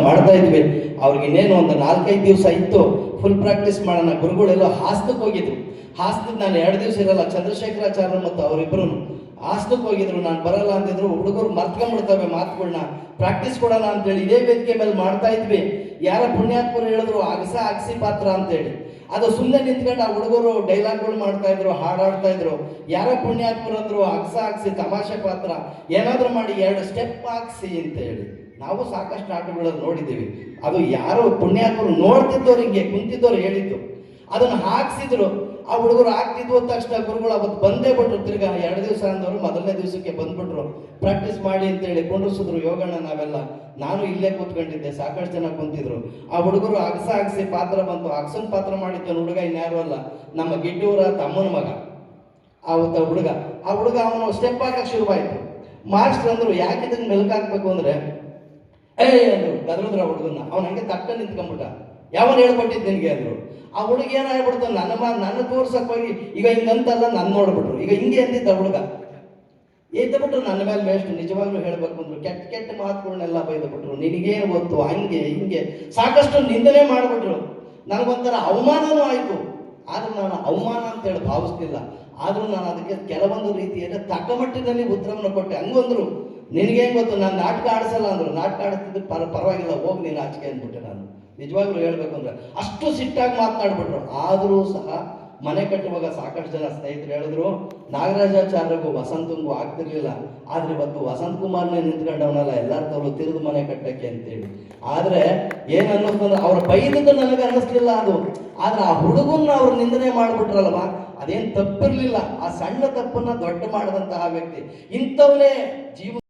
ಮಾಡ್ತಾ ಇದ್ವಿ. ಅವ್ರಿಗೆ ಇನ್ನೇನು ಒಂದು 4-5 ದಿವಸ ಇತ್ತು, ಫುಲ್ ಪ್ರಾಕ್ಟೀಸ್ ಮಾಡೋಣ. ಗುರುಗಳೆಲ್ಲ ಹಾಸನಕ್ಕೆ ಹೋಗಿದ್ರು. ಹಾಸನಕ್ಕೆ ನಾನು 2 ದಿವಸ ಇರಲ್ಲ, ಚಂದ್ರಶೇಖರಾಚಾರ್ಯ ಮತ್ತು ಅವರಿಬ್ಬರು ಹಾಸನಕ್ಕೆ ಹೋಗಿದ್ರು. ನಾನು ಬರಲ್ಲ ಅಂತಿದ್ರು. ಹುಡುಗರು ಮರ್ತ್ಕೊಂಡ್ಬಿಡ್ತವೆ ಮಾತುಗಳನ್ನ. ಪ್ರಾಕ್ಟೀಸ್ ಕೊಡೋಣ ಅಂತೇಳಿ ಇದೇ ವೇದಿಕೆ ಮೇಲೆ ಮಾಡ್ತಾ ಇದ್ವಿ. ಯಾರ ಪುಣ್ಯಾತ್ಮರು ಹೇಳಿದ್ರು ಅಗಸಿ ಪಾತ್ರ ಅಂತೇಳಿ. ಅದು ಸುಮ್ಮನೆ ನಿಂತ್ಕೊಂಡು ಆ ಹುಡುಗರು ಡೈಲಾಗ್ಗಳು ಮಾಡ್ತಾ ಇದ್ರು, ಹಾಡಾಡ್ತಾ ಇದ್ರು. ಯಾರ ಪುಣ್ಯಾತ್ಮರು ಅಂದ್ರು ಅಗಸಿ ತಮಾಷೆ ಪಾತ್ರ, ಏನಾದರೂ ಮಾಡಿ 2 ಸ್ಟೆಪ್ ಹಾಕ್ಸಿ ಅಂತ ಹೇಳಿ. ನಾವು ಸಾಕಷ್ಟು ಆಟಗಳಲ್ಲಿ ನೋಡಿದ್ದೀವಿ. ಅದು ಯಾರು ಪುಣ್ಯಾತ್ಮರು ನೋಡ್ತಿದ್ದವ್ರು, ಹಿಂಗೆ ಕುಂತಿದ್ದವ್ರು ಹೇಳಿದ್ದು, ಅದನ್ನು ಹಾಕ್ಸಿದ್ರು. ಆ ಹುಡುಗರು ಆಗ್ತಿದ್ವು ತಕ್ಷಣ ಗುರುಗಳು ಅವತ್ತು ಬಂದೇ ಬಿಟ್ರು. ತಿರ್ಗಾ 2 ದಿವಸ ಅಂದವರು ಮೊದಲನೇ ದಿವಸಕ್ಕೆ ಬಂದ್ಬಿಟ್ರು. ಪ್ರಾಕ್ಟೀಸ್ ಮಾಡಿ ಅಂತೇಳಿ ಕೊಂಡಿಸಿದ್ರು. ಯೋಗಣ್ಣ ನಾವೆಲ್ಲ, ನಾನು ಇಲ್ಲೇ ಕೂತ್ಕೊಂಡಿದ್ದೆ, ಸಾಕಷ್ಟು ಜನ ಕುಂತಿದ್ರು. ಆ ಹುಡುಗರು ಅಗಸಿ ಪಾತ್ರ ಬಂತು. ಅಗಸನ್ ಪಾತ್ರ ಮಾಡಿದ್ದ ಹುಡುಗ ಇನ್ಯಾರು ಅಲ್ಲ, ನಮ್ಮ ಗಿಡ್ಡೂರ ತಮ್ಮನ ಮಗ ಆವತ್ತ ಹುಡುಗ. ಆ ಹುಡುಗ ಅವನು ಸ್ಟೆಪ್ ಹಾಕಕ್ಕೆ ಶುರುವಾಯಿತು. ಮಾಸ್ಟರ್ ಅಂದ್ರು ಯಾಕಿದಕ್ಕೆ ಮೆಲ್ಕಾಕ್ಬೇಕು ಅಂದ್ರೆ ಅಂದ್ರು. ಗದ್ರದ್ರ ಹುಡುಗನ್ನ ಅವನು ಹಂಗೆ ತಟ್ಟ ನಿಂತ್ಕೊಂಡ್ಬಿಟ್ಟ. ಯಾವನು ಹೇಳ್ಕೊಟ್ಟಿದ್ದು ನಿನಗೆ ಅಂದ್ರು. ಆ ಹುಡುಗ ಏನಾಗ್ಬಿಡ್ತು, ನನ್ನ ತೋರ್ಸಕ್ ಹೋಗಿ ಈಗ ಹಿಂಗಂತಲ್ಲ ನನ್ನ ನೋಡ್ಬಿಟ್ರು. ಈಗ ಹಿಂಗೆ ಅಂದಿದ್ದ ಹುಡುಗ ಎದ್ದುಬಿಟ್ರು ನನ್ನ ಮೇಲೆ ಮೇಷ್ಟು. ನಿಜವಾಗ್ಲೂ ಹೇಳ್ಬೇಕು ಅಂದ್ರು, ಕೆಟ್ಟ ಮಾತುಗಳನ್ನೆಲ್ಲ ಬೈದ್ಬಿಟ್ರು. ನಿನಗೇನು ಗೊತ್ತು, ಹಂಗೆ ಹಿಂಗೆ ಸಾಕಷ್ಟು ನಿಂದನೆ ಮಾಡಿಬಿಟ್ರು. ನನಗೊಂಥರ ಅವಮಾನನೂ ಆಯಿತು. ಆದ್ರೂ ನಾನು ಅವಮಾನ ಅಂತೇಳಿ ಭಾವಿಸ್ತಿಲ್ಲ. ಆದ್ರೂ ನಾನು ಅದಕ್ಕೆ ಕೆಲವೊಂದು ರೀತಿಯಲ್ಲಿ ತಕ್ಕ ಮಟ್ಟಿನಲ್ಲಿ ಉತ್ತರವನ್ನು ಕೊಟ್ಟೆ. ಹಂಗಂದ್ರು ನಿನಗೇನು ಗೊತ್ತು, ನಾನು ನಾಟಕ ಆಡಿಸಲ್ಲ ಅಂದ್ರು. ನಾಟಕ ಆಡಿಸ್ತಿದ್ದು ಪರವಾಗಿಲ್ಲ, ಹೋಗಿ ನೀನು ಆಚೆಗೆ ಅಂದ್ಬಿಟ್ಟೆ. ನಾನು ನಿಜವಾಗ್ಲೂ ಹೇಳ್ಬೇಕು ಅಂದ್ರೆ ಅಷ್ಟು ಸಿಟ್ಟಾಗಿ ಮಾತನಾಡ್ಬಿಟ್ರು. ಆದರೂ ಸಹ ಮನೆ ಕಟ್ಟುವಾಗ ಸಾಕಷ್ಟು ಜನ ಸ್ನೇಹಿತರು ಹೇಳಿದ್ರು, ನಾಗರಾಜಾಚಾರ್ಯಗೂ ವಸಂತಂಗೂ ಆಗ್ತಿರ್ಲಿಲ್ಲ, ಆದ್ರೆ ಇವತ್ತು ವಸಂತ್ ಕುಮಾರ್ನೇ ನಿಂತ್ಕೊಂಡವನಲ್ಲ ಎಲ್ಲರ ತವರು ತಿರುದು ಮನೆ ಕಟ್ಟಕ್ಕೆ ಅಂತೇಳಿ. ಆದ್ರೆ ಏನ್ ಅನ್ನಿಸ್ತಂದ್ರೆ ಅವ್ರ ಬೈದದ್ದು ನನಗೆ ಅನ್ನಿಸ್ಲಿಲ್ಲ ಅದು. ಆದ್ರೆ ಆ ಹುಡುಗನ್ನ ಅವ್ರು ನಿಂದನೆ ಮಾಡ್ಬಿಟ್ರಲ್ವ, ಅದೇನ್ ತಪ್ಪಿರ್ಲಿಲ್ಲ. ಆ ಸಣ್ಣ ತಪ್ಪನ್ನ ದೊಡ್ಡ ಮಾಡಿದಂತಹ ವ್ಯಕ್ತಿ ಇಂಥವನೇ ಜೀವ